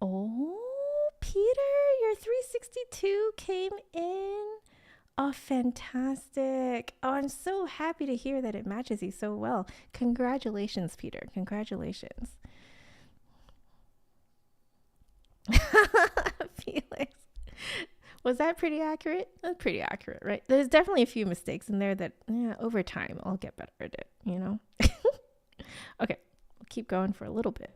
Oh, Peter, your 362 came in. Oh, fantastic. Oh, I'm so happy to hear that it matches you so well. Congratulations, Peter. Congratulations. Felix. Was that pretty accurate? That's pretty accurate, right? There's definitely a few mistakes in there that over time I'll get better at it, you know? Okay, we'll keep going for a little bit.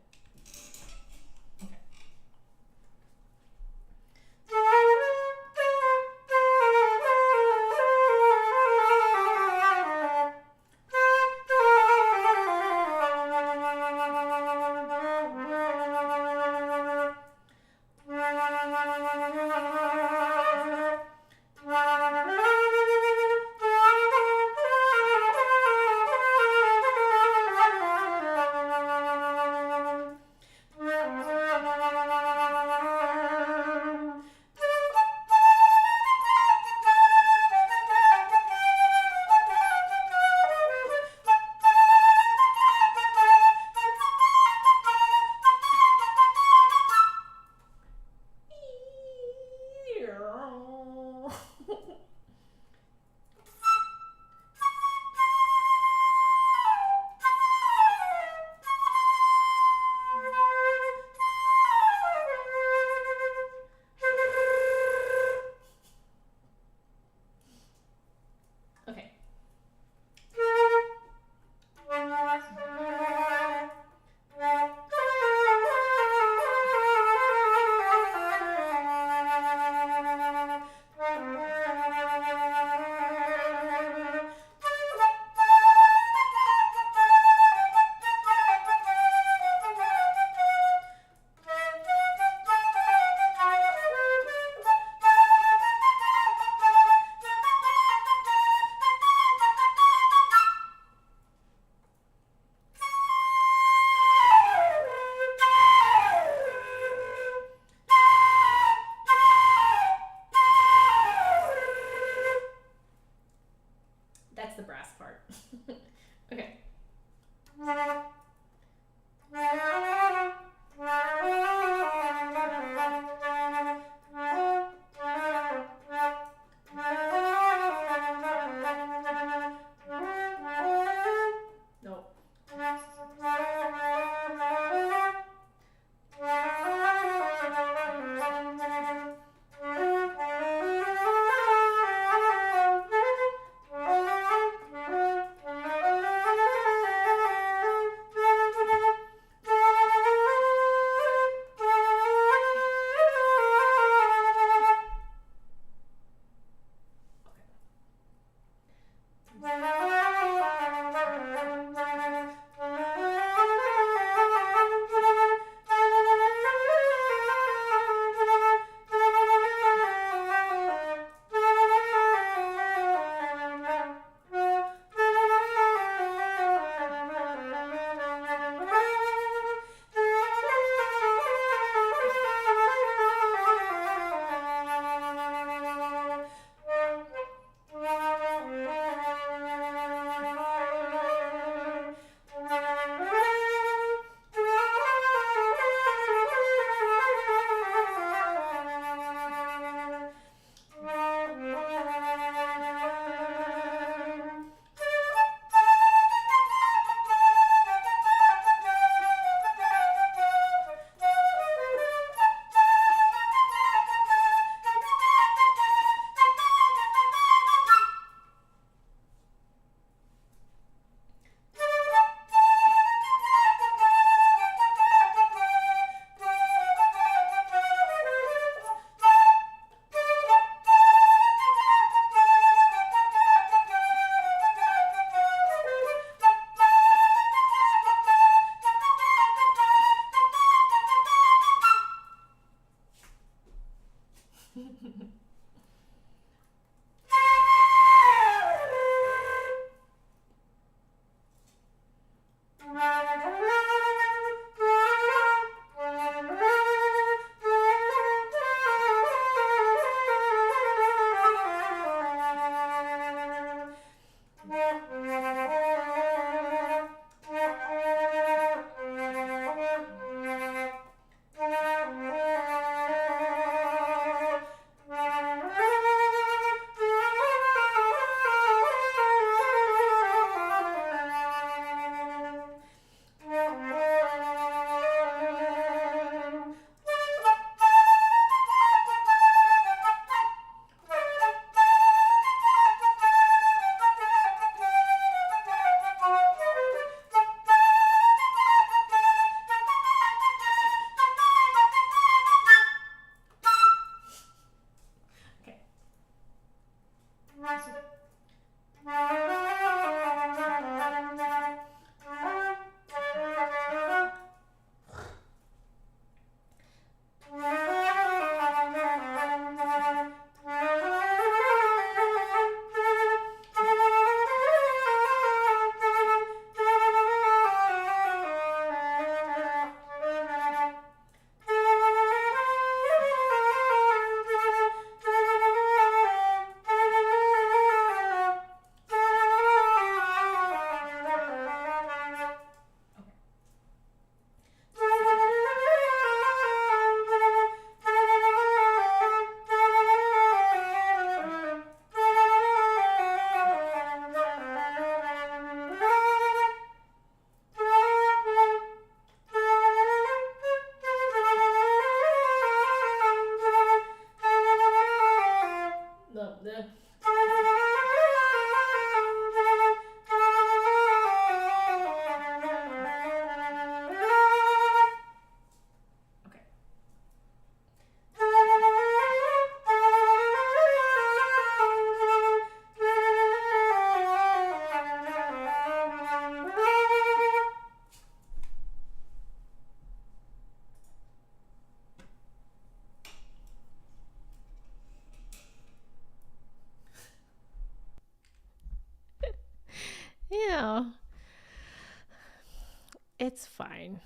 it's fine.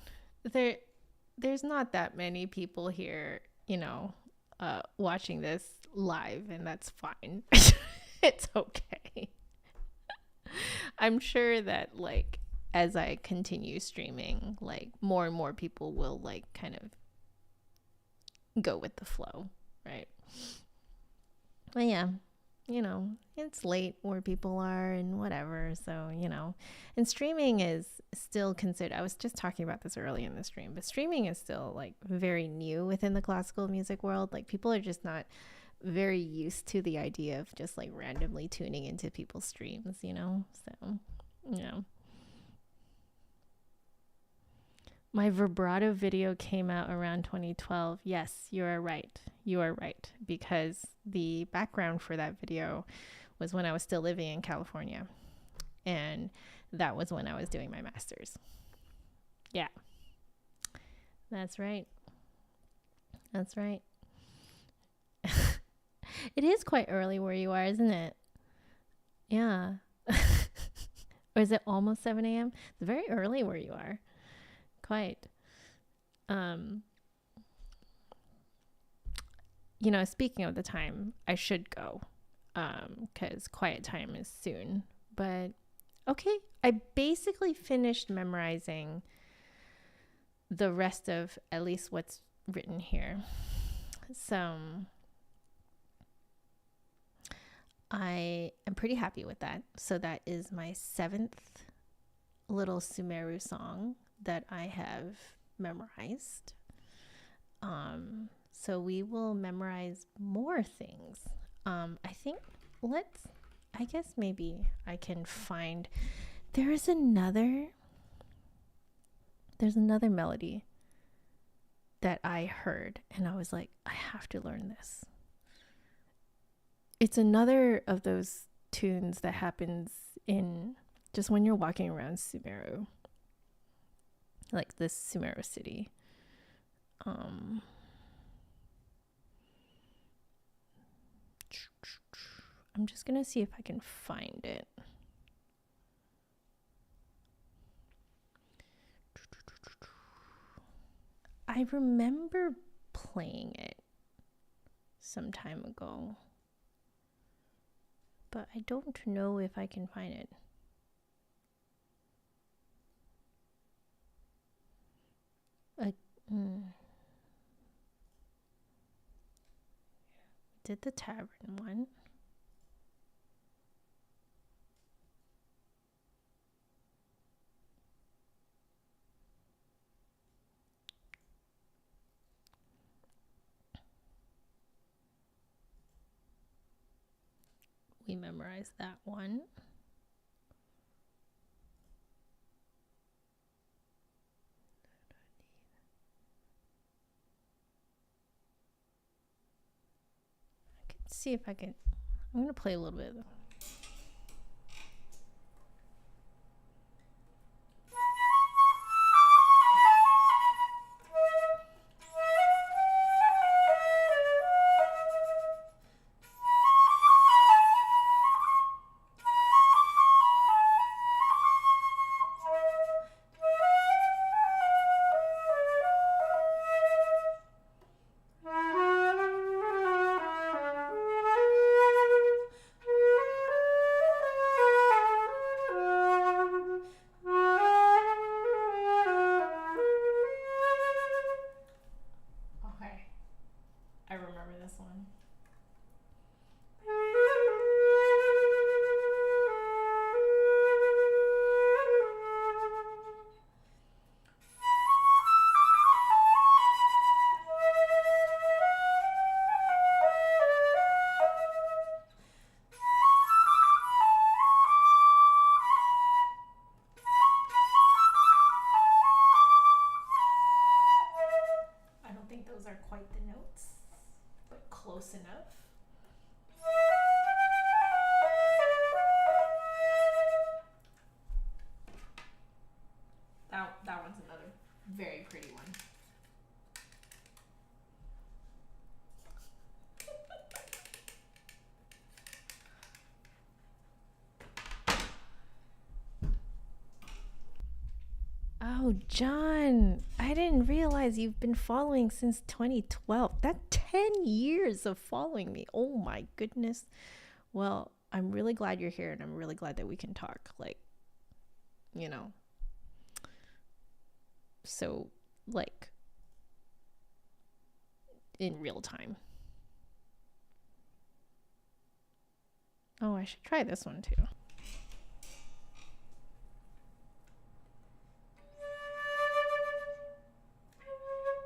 There's not that many people here, watching this live, and that's fine. It's okay. I'm sure that like as I continue streaming, like more and more people will like kind of go with the flow, right? But yeah, it's late where people are and whatever. So, and streaming is still considered, I was just talking about this early in the stream, but streaming is still like very new within the classical music world. Like people are just not very used to the idea of just like randomly tuning into people's streams, So, my vibrato video came out around 2012. Yes, you are right. You are right. Because the background for that video was when I was still living in California. And that was when I was doing my master's. Yeah. That's right. That's right. It is quite early where you are, isn't it? Yeah. Or is it almost 7 a.m.? It's very early where you are. Quite. Speaking of the time, I should go because quiet time is soon. But okay, I basically finished memorizing the rest of at least what's written here. So I am pretty happy with that. So that is my 7th little Sumeru song that I have memorized. So we will memorize more things. I guess maybe I can find, there's another melody that I heard and I was like, I have to learn this. It's another of those tunes that happens in just when you're walking around Sumeru, like this Sumeru city. I'm just gonna see if I can find it. I remember playing it some time ago, but I don't know if I can find it. Did the tavern one. We memorized that one. I can see if I can. I'm going to play a little bit of them. I remember this one. I don't think those are quite the notes, but close enough. That one's another very pretty one. Oh, John, I didn't realize you've been following since 2012. That's 10 years of following me. Oh my goodness. Well, I'm really glad you're here and I'm really glad that we can talk. Like, you know, so like in real time. Oh, I should try this one too.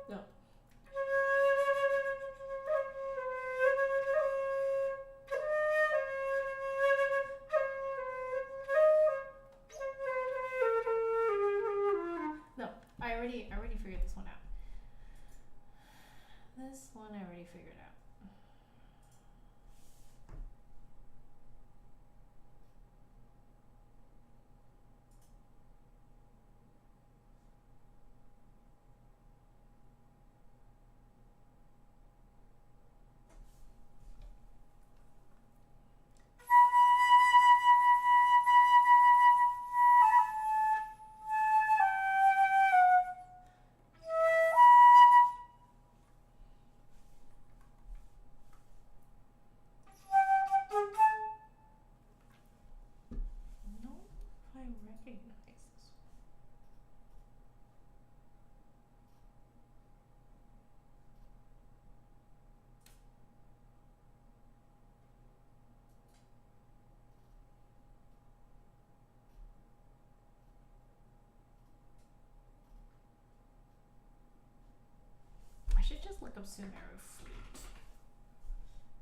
No. No, I already figured this one out. This one I already figured out. No, I recognize this one. I should just look up Sumeru flute.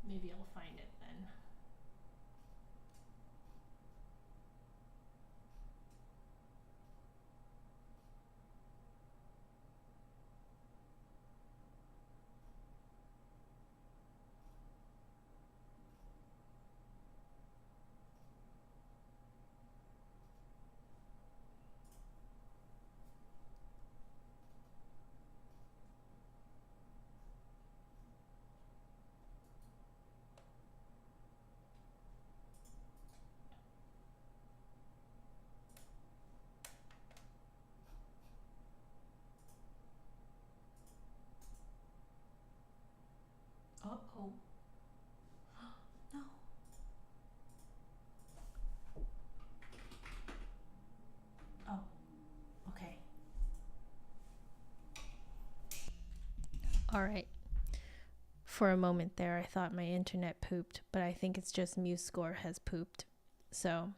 Maybe I'll find it then. Uh-oh. No. Oh, okay. All right. For a moment there, I thought my internet pooped, but I think it's just MuseScore has pooped. So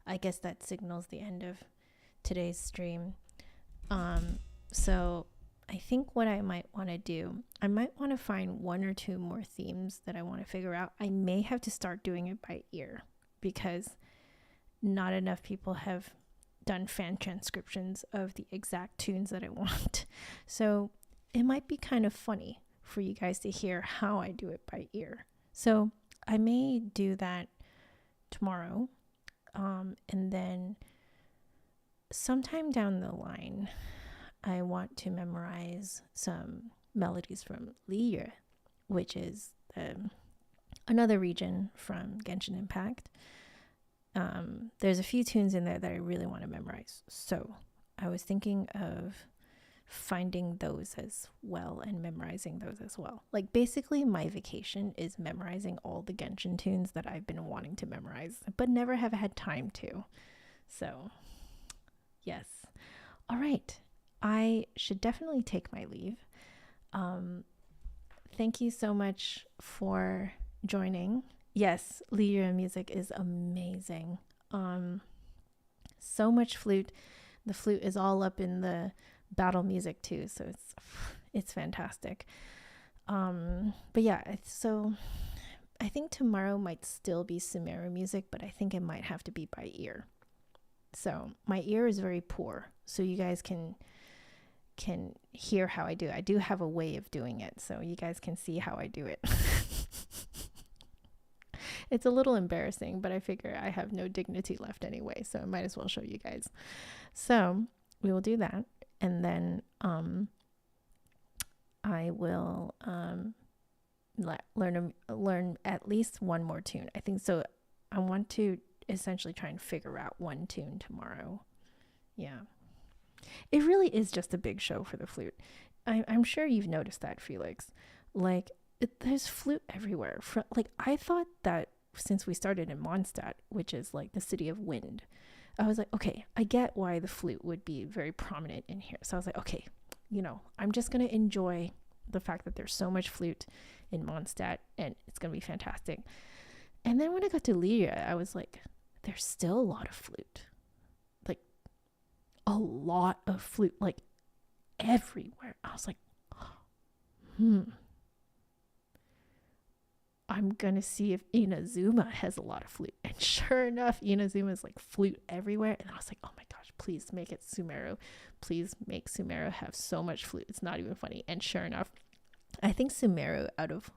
I guess that signals the end of today's stream. So I think what I might want to do, I might want to find one or two more themes that I want to figure out. I may have to start doing it by ear because not enough people have done fan transcriptions of the exact tunes that I want. So it might be kind of funny for you guys to hear how I do it by ear. So I may do that tomorrow. And then sometime down the line, I want to memorize some melodies from Liye, which is another region from Genshin Impact. There's a few tunes in there that I really want to memorize. So I was thinking of finding those as well and memorizing those as well. Like basically my vacation is memorizing all the Genshin tunes that I've been wanting to memorize, but never have had time to. So yes. All right. I should definitely take my leave. Thank you so much for joining. Yes, Liye music is amazing. So much flute. The flute is all up in the battle music too, so it's fantastic. But yeah, so I think tomorrow might still be Sumeru music, but I think it might have to be by ear. So my ear is very poor, so you guys can hear how I do it. I do have a way of doing it, so you guys can see how I do it. It's a little embarrassing, but I figure I have no dignity left anyway, so I might as well show you guys. So we will do that, and then I will learn at least one more tune. I think so. I want to essentially try and figure out one tune tomorrow. Yeah. It really is just a big show for the flute. I'm sure you've noticed that, Felix. Like, there's flute everywhere. Like, I thought that since we started in Mondstadt, which is like the city of wind, I was like, okay, I get why the flute would be very prominent in here. So I was like, okay, I'm just going to enjoy the fact that there's so much flute in Mondstadt and it's going to be fantastic. And then when I got to Lyria, I was like, there's still a lot of flute. Like, a lot of flute, like everywhere. I was like, I'm gonna see if Inazuma has a lot of flute. And sure enough, Inazuma is like flute everywhere. And I was like, oh my gosh, please make it Sumeru. Please make Sumeru have so much flute. It's not even funny. And sure enough, I think Sumeru, out of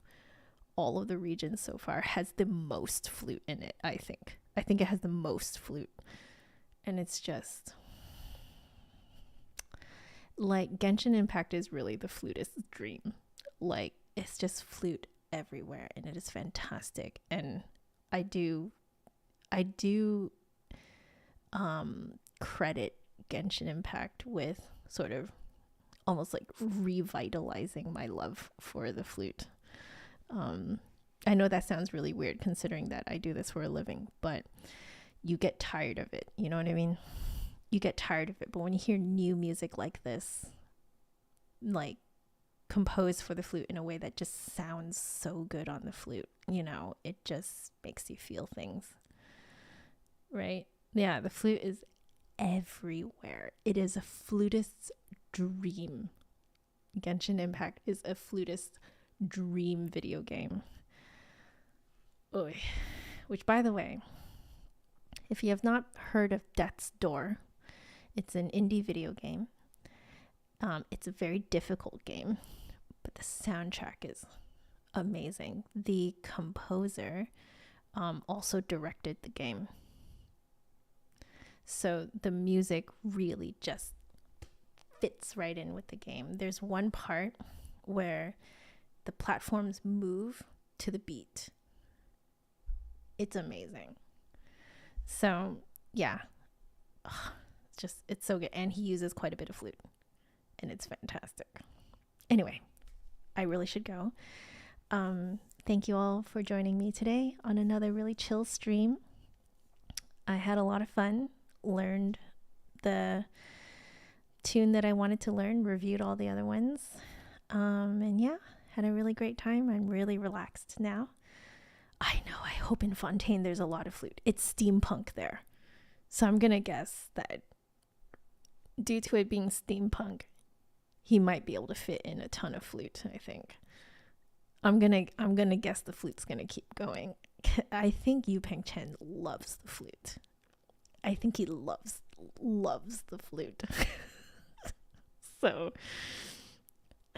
all of the regions so far, has the most flute in it. I think it has the most flute. And it's just like Genshin Impact is really the flutist's dream. Like, it's just flute everywhere, and it is fantastic. And I do credit Genshin Impact with sort of almost like revitalizing my love for the flute. I know that sounds really weird considering that I do this for a living, but you get tired of it. You know what I mean? You get tired of it. But when you hear new music like this, like composed for the flute in a way that just sounds so good on the flute, it just makes you feel things, right? Yeah, the flute is everywhere. It is a flutist's dream. Genshin Impact is a flutist's dream video game. Oy. Which, by the way, if you have not heard of Death's Door, it's an indie video game. It's a very difficult game, but the soundtrack is amazing. The composer also directed the game. So the music really just fits right in with the game. There's one part where the platforms move to the beat. It's amazing. So yeah, it's so good. And he uses quite a bit of flute, and it's fantastic. Anyway, I really should go. Thank you all for joining me today on another really chill stream. I had a lot of fun, learned the tune that I wanted to learn, reviewed all the other ones, and yeah, had a really great time. I'm really relaxed now. I know, I hope in Fontaine there's a lot of flute. It's steampunk there. So I'm gonna guess that due to it being steampunk, he might be able to fit in a ton of flute, I think. I'm gonna guess the flute's gonna keep going. I think Yu Peng Chen loves the flute. I think he loves the flute. So,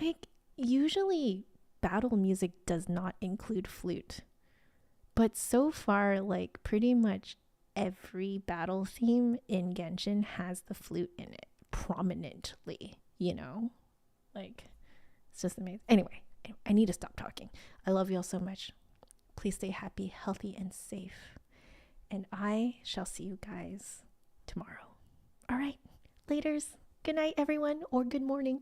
like, usually battle music does not include flute. But so far, like, pretty much every battle theme in Genshin has the flute in it prominently, Like, it's just amazing. Anyway, I need to stop talking. I love you all so much. Please stay happy, healthy, and safe. And I shall see you guys tomorrow. All right. Laters. Good night, everyone, or good morning.